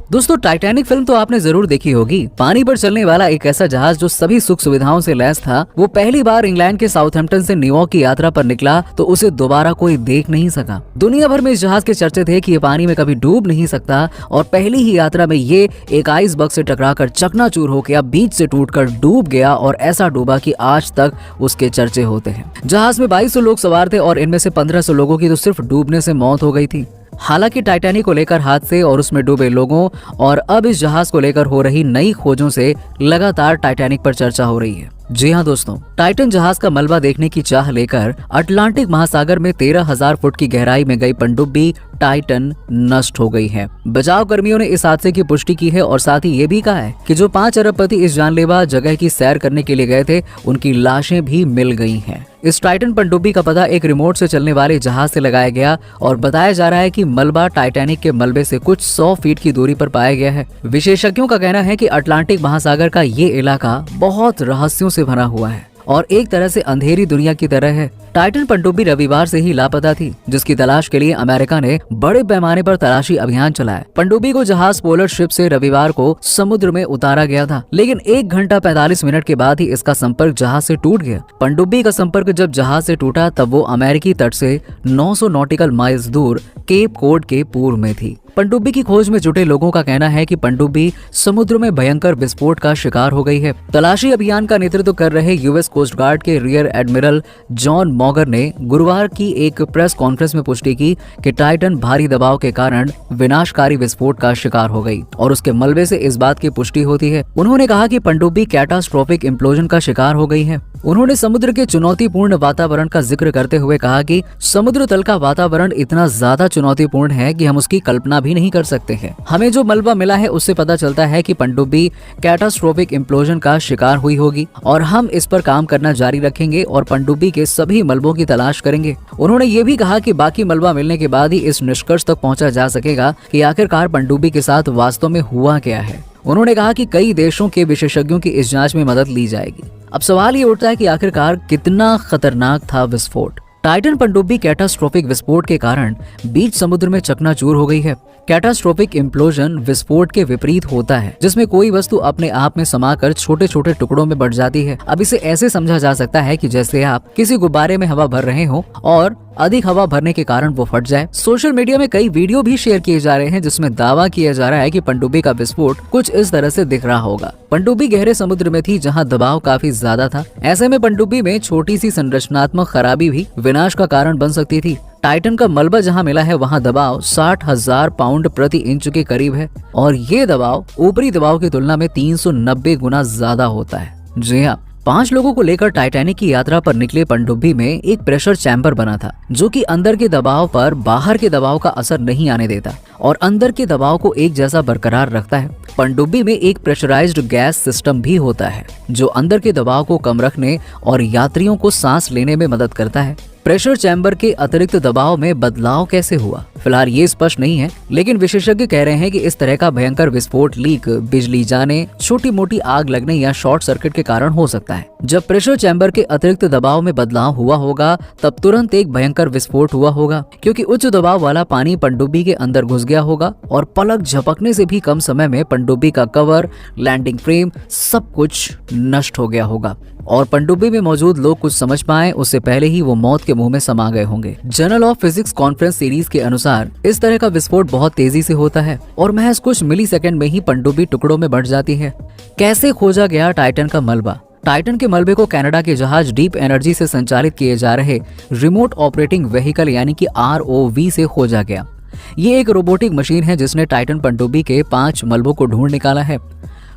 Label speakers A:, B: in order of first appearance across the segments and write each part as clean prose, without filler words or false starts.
A: दोस्तों, Titanic film तो आपने जरूर देखी होगी। पानी पर चलने वाला एक ऐसा जहाज जो सभी सुख सुविधाओं से लैस था, वो पहली बार इंग्लैंड के साउथहैम्पटन से न्यूयॉर्क की यात्रा पर निकला तो उसे दोबारा कोई देख नहीं सका। दुनिया भर में इस जहाज के चर्चे थे कि ये पानी में कभी डूब नहीं सकता और पहली ही यात्रा में ये एक आइसबर्ग से टकराकर चकनाचूर हो गया, बीच से टूटकर डूब गया और ऐसा डूबा कि आज तक उसके चर्चे होते हैं। जहाज में 2200 लोग सवार थे और इनमें से 1500 लोगों की तो सिर्फ डूबने से मौत हो गई थी। हालांकि टाइटैनिक को लेकर हादसे और उसमें डूबे लोगों और अब इस जहाज को लेकर हो रही नई खोजों से लगातार टाइटैनिक पर चर्चा हो रही है। जी हाँ दोस्तों, टाइटन जहाज का मलबा देखने की चाह लेकर अटलांटिक महासागर में 13,000 फुट की गहराई में गई पनडुब्बी टाइटन नष्ट हो गई है। बचाव कर्मियों ने इस हादसे की पुष्टि की है और साथ ही ये भी कहा है कि जो 5 अरबपति इस जानलेवा जगह की सैर करने के लिए गए थे, उनकी लाशें भी मिल गई हैं। इस टाइटन पनडुब्बी का पता एक रिमोट से चलने वाले जहाज से लगाया गया और बताया जा रहा है कि मलबा टाइटैनिक के मलबे से कुछ 100 फीट की दूरी पर पाया गया है। विशेषज्ञों का कहना है कि अटलांटिक महासागर का ये इलाका बहुत रहस्यों से भरा हुआ है और एक तरह से अंधेरी दुनिया की तरह है। टाइटन पनडुब्बी रविवार से ही लापता थी, जिसकी तलाश के लिए अमेरिका ने बड़े पैमाने पर तलाशी अभियान चलाया। पनडुब्बी को जहाज पोलर शिप से रविवार को समुद्र में उतारा गया था, लेकिन 1 घंटा 45 मिनट के बाद ही इसका संपर्क जहाज से टूट गया। पनडुब्बी का संपर्क जब जहाज से टूटा तब वो अमेरिकी तट से 900 नॉटिकल माइल्स दूर केप कोड के पूर्व में थी। पनडुब्बी की खोज में जुटे लोगों का कहना है कि पनडुब्बी समुद्र में भयंकर विस्फोट का शिकार हो गई है। तलाशी अभियान का नेतृत्व कर रहे यूएस कोस्ट गार्ड के रियर एडमिरल जॉन मॉगर ने गुरुवार की एक प्रेस कॉन्फ्रेंस में पुष्टि की कि टाइटन भारी दबाव के कारण विनाशकारी विस्फोट का शिकार हो गई और उसके मलबे से इस बात की पुष्टि होती है। उन्होंने कहा कि पनडुब्बी कैटास्ट्रोफिक इम्प्लोजन का शिकार हो गई है। उन्होंने समुद्र के चुनौतीपूर्ण वातावरण का जिक्र करते हुए कहा कि समुद्र तल का वातावरण इतना ज्यादा चुनौतीपूर्ण है कि हम उसकी कल्पना भी नहीं कर सकते हैं। हमें जो मलबा मिला है उससे पता चलता है कि पनडुब्बी कैटास्ट्रोफिक इम्प्लोजन का शिकार हुई होगी और हम इस पर काम करना जारी रखेंगे और पनडुब्बी के सभी मलबों की तलाश करेंगे। उन्होंने ये भी कहा कि बाकी मलबा मिलने के बाद ही इस निष्कर्ष तक पहुंचा जा सकेगा कि आखिरकार पनडुब्बी के साथ वास्तव में हुआ क्या है। उन्होंने कहा कि कई देशों के विशेषज्ञों की इस जांच में मदद ली जाएगी। अब सवाल ये उठता है कि आखिरकार कितना खतरनाक था विस्फोट। टाइटन पनडुब्बी कैटास्ट्रोफिक विस्फोट के कारण बीच समुद्र में चकनाचूर हो गई है। कैटास्ट्रोफिक इम्प्लोजन विस्फोट के विपरीत होता है, जिसमें कोई वस्तु अपने आप में समाकर छोटे छोटे टुकड़ों में बढ़ जाती है। अब इसे ऐसे समझा जा सकता है कि जैसे आप किसी गुब्बारे में हवा भर रहे हो और अधिक हवा भरने के कारण वो फट जाए। सोशल मीडिया में कई वीडियो भी शेयर किए जा रहे हैं जिसमें दावा किया जा रहा है कि पनडुब्बी का विस्फोट कुछ इस तरह से दिख रहा होगा। पनडुब्बी गहरे समुद्र में थी जहां दबाव काफी ज्यादा था। ऐसे में पनडुब्बी में छोटी सी संरचनात्मक खराबी भी विनाश का कारण बन सकती थी। टाइटन का मलबा जहां मिला है वहां दबाव 60,000 पाउंड प्रति इंच के करीब है और ये दबाव ऊपरी दबाव की तुलना में 390 गुना ज्यादा होता है। जी हाँ, 5 लोगों को लेकर टाइटैनिक की यात्रा पर निकले पनडुब्बी में एक प्रेशर चैम्बर बना था, जो कि अंदर के दबाव पर बाहर के दबाव का असर नहीं आने देता और अंदर के दबाव को एक जैसा बरकरार रखता है। पनडुब्बी में एक प्रेशराइज्ड गैस सिस्टम भी होता है जो अंदर के दबाव को कम रखने और यात्रियों को सांस लेने में मदद करता है। प्रेशर चैम्बर के अतिरिक्त दबाव में बदलाव कैसे हुआ, फिलहाल ये स्पष्ट नहीं है, लेकिन विशेषज्ञ कह रहे हैं कि इस तरह का भयंकर विस्फोट लीक, बिजली जाने, छोटी मोटी आग लगने या शॉर्ट सर्किट के कारण हो सकता है। जब प्रेशर चैम्बर के अतिरिक्त दबाव में बदलाव हुआ होगा तब तुरंत एक भयंकर विस्फोट हुआ होगा, क्योंकि उच्च दबाव वाला पानी पनडुब्बी के अंदर घुस गया होगा और पलक झपकने से भी कम समय में पनडुब्बी का कवर, लैंडिंग फ्रेम सब कुछ नष्ट हो गया होगा और पनडुब्बी में मौजूद लोग कुछ समझ पाए उससे पहले ही वो मौत के मुंह में समा गए होंगे। Journal of physics conference series के अनुसार इस तरह का विस्फोट बहुत तेजी से होता है और महज कुछ मिलीसेकंड में ही पनडुब्बी टुकड़ों में बढ़ जाती है। कैसे खोजा गया टाइटन का मलबा? टाइटन के मलबे को कनाडा के जहाज डीप एनर्जी से संचालित किए जा रहे रिमोट ऑपरेटिंग व्हीकल यानी कि ROV से खोजा गया। ये एक रोबोटिक मशीन है जिसने टाइटन पनडुब्बी के 5 मलबों को ढूंढ निकाला है।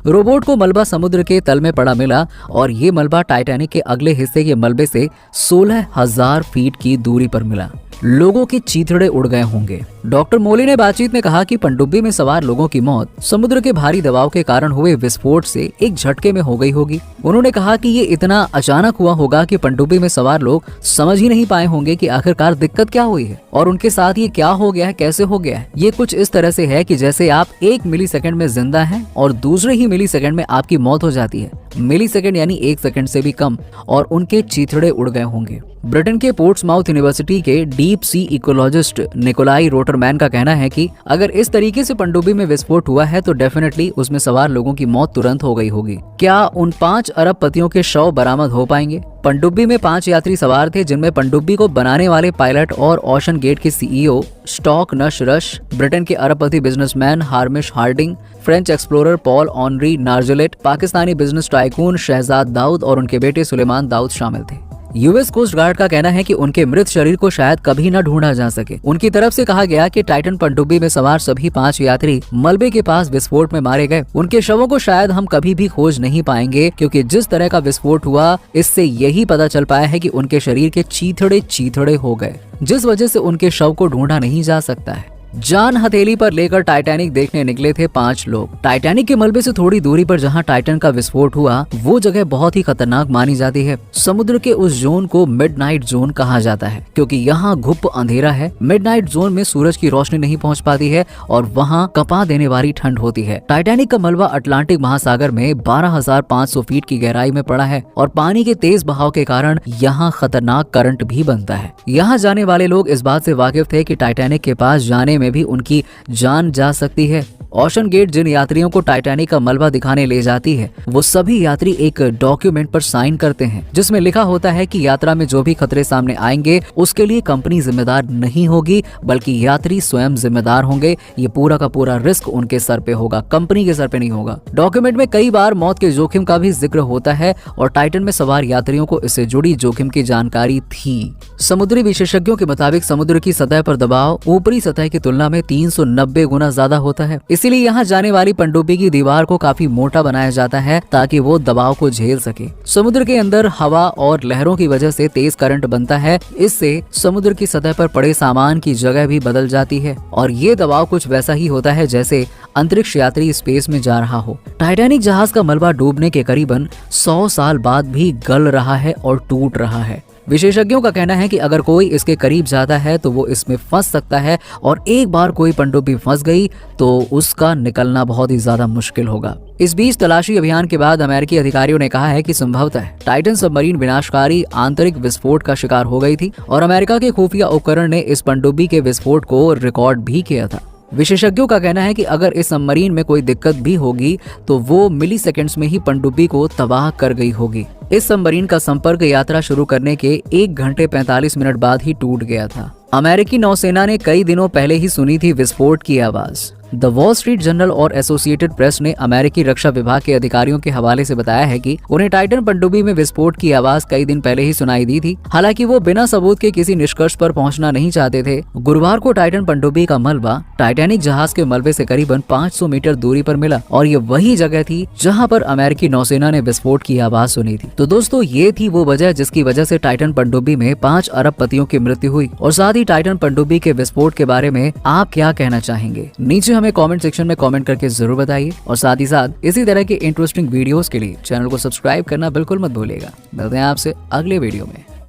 A: रोबोट को मलबा समुद्र के तल में पड़ा मिला और ये मलबा टाइटैनिक के अगले हिस्से के मलबे से 16,000 फीट की दूरी पर मिला। लोगों के चीथड़े उड़ गए होंगे। डॉक्टर मोली ने बातचीत में कहा कि पनडुब्बी में सवार लोगों की मौत समुद्र के भारी दबाव के कारण हुए विस्फोट से एक झटके में हो गई होगी। उन्होंने कहा कि ये इतना अचानक हुआ होगा कि पनडुब्बी में सवार लोग समझ ही नहीं पाए होंगे कि आखिरकार दिक्कत क्या हुई है और उनके साथ ये क्या हो गया है, कैसे हो गया है। ये कुछ इस तरह से है कि जैसे आप 1 मिलीसेकंड में जिंदा हैं और दूसरे ही मिलीसेकंड में आपकी मौत हो जाती है। मिलीसेकंड यानी 1 सेकंड से भी कम, और उनके चीथड़े उड़ गए होंगे। ब्रिटेन के पोर्ट्समाउथ यूनिवर्सिटी के deep sea ecologist Nikolai rotor doctor man का कहना है कि अगर इस तरीके से पनडुब्बी में विस्फोट हुआ है तो डेफिनेटली उसमें सवार लोगों की मौत तुरंत हो गई होगी। क्या उन 5 अरब पतियों के शव बरामद हो पाएंगे? पनडुब्बी में 5 यात्री सवार थे, जिनमें पनडुब्बी को बनाने वाले पायलट और ओशन गेट के CEO Stockton Rush, Britain के अरबपति businessman Hamish Harding, French explorer Paul Henri Nargeolet, Pakistani business tycoon Shahzada Dawood और उनके बेटे सुलेमान दाऊद शामिल थे। यूएस कोस्ट गार्ड का कहना है कि उनके मृत शरीर को शायद कभी न ढूंढा जा सके। उनकी तरफ से कहा गया कि टाइटन पनडुब्बी में सवार सभी 5 यात्री मलबे के पास विस्फोट में मारे गए। उनके शवों को शायद हम कभी भी खोज नहीं पाएंगे, क्योंकि जिस तरह का विस्फोट हुआ इससे यही पता चल पाया है कि उनके शरीर के चीथड़े हो गए, जिस वजह से उनके शव को ढूंढा नहीं जा सकता है। जान हथेली पर लेकर टाइटैनिक देखने निकले थे 5 लोग। टाइटैनिक के मलबे से थोड़ी दूरी पर जहां टाइटन का विस्फोट हुआ वो जगह बहुत ही खतरनाक मानी जाती है। समुद्र के उस जोन को मिडनाइट जोन कहा जाता है, क्योंकि यहाँ घुप अंधेरा है। मिडनाइट जोन में सूरज की रोशनी नहीं पहुँच पाती है और वहाँ कपा देने वाली ठंड होती है। टाइटैनिक का मलबा अटलांटिक महासागर में 12,500 फीट की गहराई में पड़ा है और पानी के तेज बहाव के कारण यहाँ खतरनाक करंट भी बनता है। यहाँ जाने वाले लोग इस बात से वाकिफ थे कि टाइटैनिक के पास जाने में भी उनकी जान जा सकती है। ओशन गेट जिन यात्रियों को टाइटैनिक का मलबा दिखाने ले जाती है वो सभी यात्री एक डॉक्यूमेंट पर साइन करते हैं, जिसमें लिखा होता है कि यात्रा में जो भी खतरे सामने आएंगे उसके लिए कंपनी जिम्मेदार नहीं होगी, बल्कि यात्री स्वयं जिम्मेदार होंगे। ये पूरा का पूरा रिस्क उनके सर पे होगा, कंपनी के सर पे नहीं होगा। डॉक्यूमेंट में कई बार मौत के जोखिम का भी जिक्र होता है और टाइटन में सवार यात्रियों को इससे जुड़ी जोखिम की जानकारी थी। समुद्री विशेषज्ञों के मुताबिक समुद्र की सतह पर दबाव ऊपरी सतह की तुलना में 390 गुना ज्यादा होता है। इसीलिए यहाँ जाने वाली पनडुब्बी की दीवार को काफी मोटा बनाया जाता है ताकि वो दबाव को झेल सके। समुद्र के अंदर हवा और लहरों की वजह से तेज करंट बनता है। इससे समुद्र की सतह पर पड़े सामान की जगह भी बदल जाती है और ये दबाव कुछ वैसा ही होता है जैसे अंतरिक्ष यात्री स्पेस में जा रहा हो। टाइटैनिक जहाज का मलबा डूबने के करीबन 100 साल बाद भी गल रहा है और टूट रहा है। विशेषज्ञों का कहना है कि अगर कोई इसके करीब जाता है तो वो इसमें फंस सकता है और एक बार कोई पनडुब्बी फंस गई तो उसका निकलना बहुत ही ज्यादा मुश्किल होगा। इस बीच तलाशी अभियान के बाद अमेरिकी अधिकारियों ने कहा है कि संभवतः टाइटन सबमरीन विनाशकारी आंतरिक विस्फोट का शिकार हो गई थी और अमेरिका के खुफिया उपकरण ने इस पनडुब्बी के विस्फोट को रिकॉर्ड भी किया था। विशेषज्ञों का कहना है कि अगर इस सबमरीन में कोई दिक्कत भी होगी तो वो मिली सेकेंड्स में ही पनडुब्बी को तबाह कर गई होगी। इस सबमरीन का संपर्क यात्रा शुरू करने के 1 घंटे 45 मिनट बाद ही टूट गया था। अमेरिकी नौसेना ने कई दिनों पहले ही सुनी थी विस्फोट की आवाज। द वॉल स्ट्रीट जर्नल और एसोसिएटेड प्रेस ने अमेरिकी रक्षा विभाग के अधिकारियों के हवाले से बताया है कि उन्हें टाइटन पनडुब्बी में विस्फोट की आवाज कई दिन पहले ही सुनाई दी थी। हालांकि वो बिना सबूत के किसी निष्कर्ष पर पहुंचना नहीं चाहते थे। गुरुवार को टाइटन पनडुब्बी का मलबा टाइटैनिक जहाज के मलबे से करीबन 500 मीटर दूरी पर मिला और ये वही जगह थी जहां पर अमेरिकी नौसेना ने विस्फोट की आवाज सुनी थी। तो दोस्तों ये थी वो वजह जिसकी वजह से टाइटन पनडुब्बी में 5 अरब पतियों की मृत्यु हुई। और साथ ही टाइटन पनडुब्बी के विस्फोट के बारे में आप क्या कहना चाहेंगे? नीचे हमें कॉमेंट सेक्शन में कमेंट करके जरूर बताइए और साथ ही साथ इसी तरह के इंटरेस्टिंग वीडियोस के लिए चैनल को सब्सक्राइब करना बिल्कुल मत भूलिएगा। मिलते हैं आपसे अगले वीडियो में।